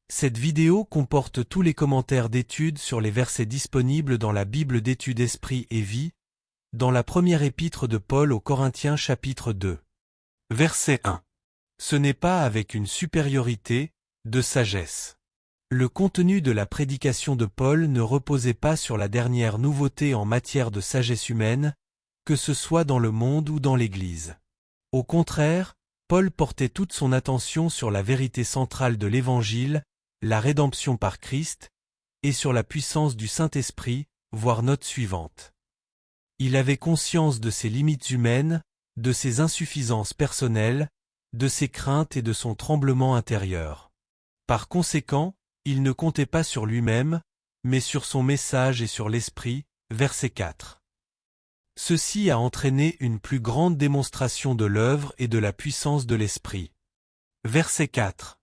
Cette vidéo comporte tous les commentaires d'études sur les versets disponibles dans la Bible d'études Esprit et Vie, dans la première épître de Paul aux Corinthiens chapitre 2. Verset 1. Ce n'est pas avec une supériorité de sagesse. Le contenu de la prédication de Paul ne reposait pas sur la dernière nouveauté en matière de sagesse humaine, que ce soit dans le monde ou dans l'Église. Au contraire, Paul portait toute son attention sur la vérité centrale de l'Évangile, la rédemption par Christ, et sur la puissance du Saint-Esprit, voir note suivante. Il avait conscience de ses limites humaines, de ses insuffisances personnelles, de ses craintes et de son tremblement intérieur. Par conséquent, il ne comptait pas sur lui-même, mais sur son message et sur l'Esprit, verset 4. Ceci a entraîné une plus grande démonstration de l'œuvre et de la puissance de l'Esprit. Verset 4.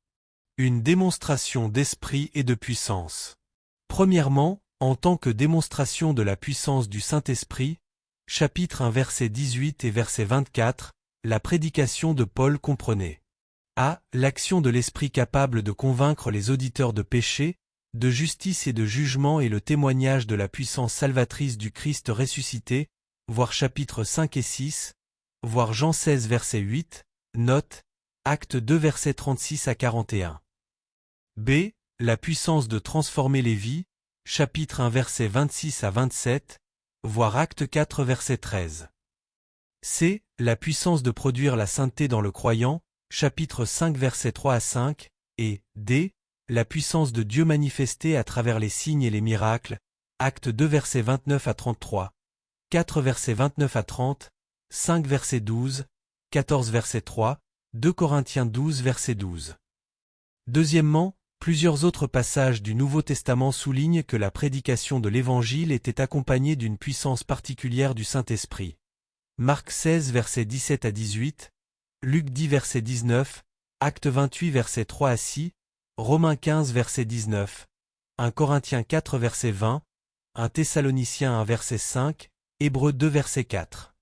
Une démonstration d'esprit et de puissance. Premièrement, en tant que démonstration de la puissance du Saint-Esprit, chapitre 1 verset 18 et verset 24, la prédication de Paul comprenait a. L'action de l'Esprit capable de convaincre les auditeurs de péché, de justice et de jugement et le témoignage de la puissance salvatrice du Christ ressuscité, voir chapitres 5 et 6, voir Jean 16 verset 8, note, acte 2 verset 36 à 41. B. La puissance de transformer les vies, chapitre 1 verset 26 à 27, voir acte 4 verset 13. C. La puissance de produire la sainteté dans le croyant, chapitre 5 verset 3 à 5, et D. La puissance de Dieu manifestée à travers les signes et les miracles, acte 2 verset 29 à 33, 4 verset 29 à 30, 5 verset 12, 14 verset 3, 2 Corinthiens 12 verset 12. Deuxièmement, plusieurs autres passages du Nouveau Testament soulignent que la prédication de l'Évangile était accompagnée d'une puissance particulière du Saint-Esprit. Marc 16 versets 17 à 18, Luc 10 verset 19, Acte 28 verset 3 à 6, Romains 15 verset 19, 1 Corinthiens 4 verset 20, 1 Thessaloniciens 1 verset 5, Hébreux 2 verset 4.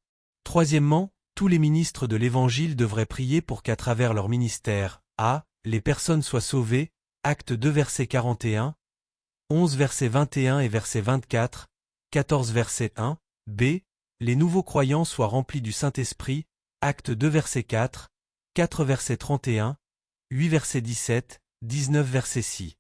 Troisièmement, tous les ministres de l'Évangile devraient prier pour qu'à travers leur ministère, a. les personnes soient sauvées, Acte 2 verset 41, 11 verset 21 et verset 24, 14 verset 1, b. les nouveaux croyants soient remplis du Saint-Esprit, Acte 2 verset 4, 4 verset 31, 8 verset 17, 19 verset 6.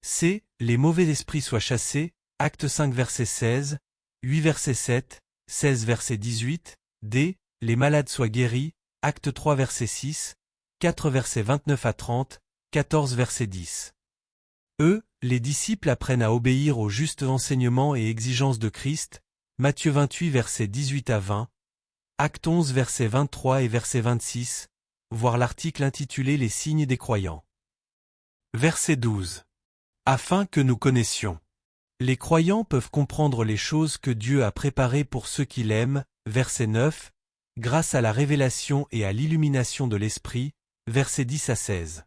C. Les mauvais esprits soient chassés, Acte 5 verset 16, 8 verset 7, 16 verset 18, D. Les malades soient guéris, Acte 3 verset 6, 4 verset 29 à 30, 14 verset 10. E. Les disciples apprennent à obéir aux justes enseignements et exigences de Christ, Matthieu 28 verset 18 à 20, Acte 11 verset 23 et verset 26, voir l'article intitulé Les signes des croyants. Verset 12. Afin que nous connaissions. Les croyants peuvent comprendre les choses que Dieu a préparées pour ceux qui l'aiment, verset 9, grâce à la révélation et à l'illumination de l'Esprit, verset 10 à 16.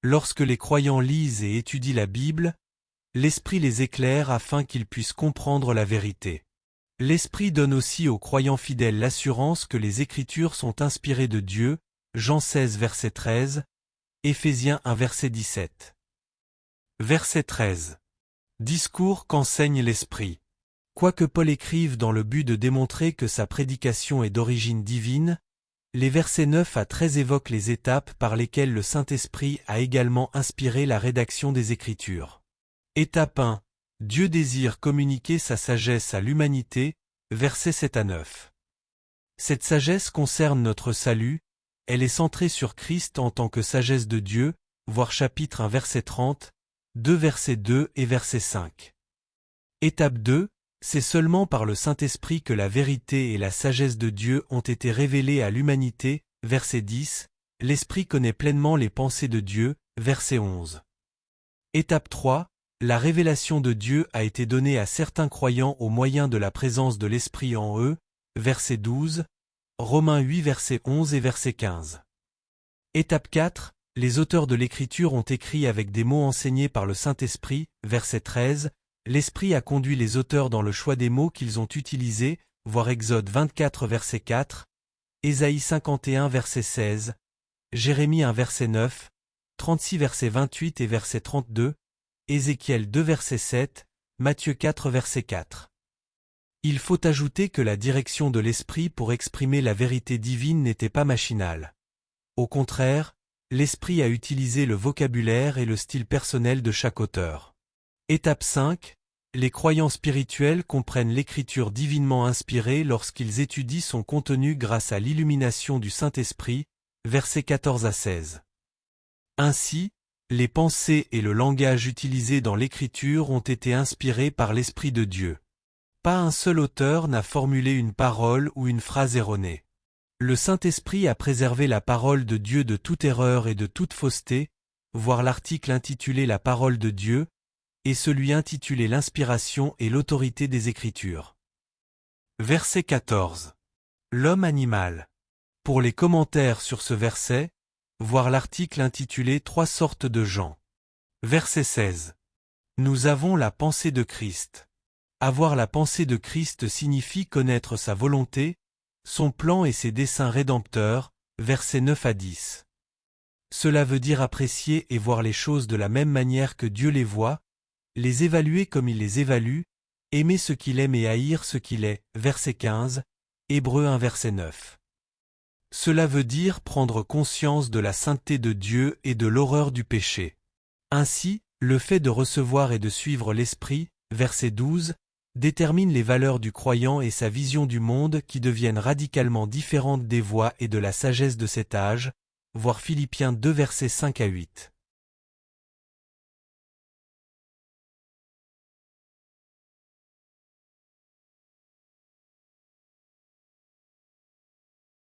Lorsque les croyants lisent et étudient la Bible, l'Esprit les éclaire afin qu'ils puissent comprendre la vérité. L'Esprit donne aussi aux croyants fidèles l'assurance que les Écritures sont inspirées de Dieu, Jean 16 verset 13, Éphésiens 1 verset 17. Verset 13. Discours qu'enseigne l'Esprit. Quoique Paul écrive dans le but de démontrer que sa prédication est d'origine divine, les versets 9 à 13 évoquent les étapes par lesquelles le Saint-Esprit a également inspiré la rédaction des Écritures. Étape 1. Dieu désire communiquer sa sagesse à l'humanité, versets 7 à 9. Cette sagesse concerne notre salut, elle est centrée sur Christ en tant que sagesse de Dieu, voir chapitre 1 verset 30, 2 verset 2 et verset 5. Étape 2. C'est seulement par le Saint-Esprit que la vérité et la sagesse de Dieu ont été révélées à l'humanité, verset 10, l'Esprit connaît pleinement les pensées de Dieu, verset 11. Étape 3. La révélation de Dieu a été donnée à certains croyants au moyen de la présence de l'Esprit en eux, verset 12, Romains 8 verset 11 et verset 15. Étape 4. Les auteurs de l'Écriture ont écrit avec des mots enseignés par le Saint-Esprit, verset 13, l'Esprit a conduit les auteurs dans le choix des mots qu'ils ont utilisés, voir Exode 24 verset 4, Ésaïe 51 verset 16, Jérémie 1 verset 9, 36 verset 28 et verset 32, Ézéchiel 2 verset 7, Matthieu 4 verset 4. Il faut ajouter que la direction de l'Esprit pour exprimer la vérité divine n'était pas machinale. Au contraire, l'Esprit a utilisé le vocabulaire et le style personnel de chaque auteur. Étape 5. Les croyants spirituels comprennent l'Écriture divinement inspirée lorsqu'ils étudient son contenu grâce à l'illumination du Saint-Esprit, versets 14 à 16. Ainsi, les pensées et le langage utilisés dans l'Écriture ont été inspirés par l'Esprit de Dieu. Pas un seul auteur n'a formulé une parole ou une phrase erronée. Le Saint-Esprit a préservé la parole de Dieu de toute erreur et de toute fausseté, voir l'article intitulé La parole de Dieu, et celui intitulé L'inspiration et l'autorité des Écritures. Verset 14. L'homme animal. Pour les commentaires sur ce verset, voir l'article intitulé Trois sortes de gens. Verset 16. Nous avons la pensée de Christ. Avoir la pensée de Christ signifie connaître sa volonté, son plan et ses desseins rédempteurs, versets 9 à 10. Cela veut dire apprécier et voir les choses de la même manière que Dieu les voit, les évaluer comme il les évalue, aimer ce qu'il aime et haïr ce qu'il est, verset 15, Hébreux 1 verset 9. Cela veut dire prendre conscience de la sainteté de Dieu et de l'horreur du péché. Ainsi, le fait de recevoir et de suivre l'Esprit, verset 12, détermine les valeurs du croyant et sa vision du monde qui deviennent radicalement différentes des voies et de la sagesse de cet âge, voir Philippiens 2 versets 5 à 8.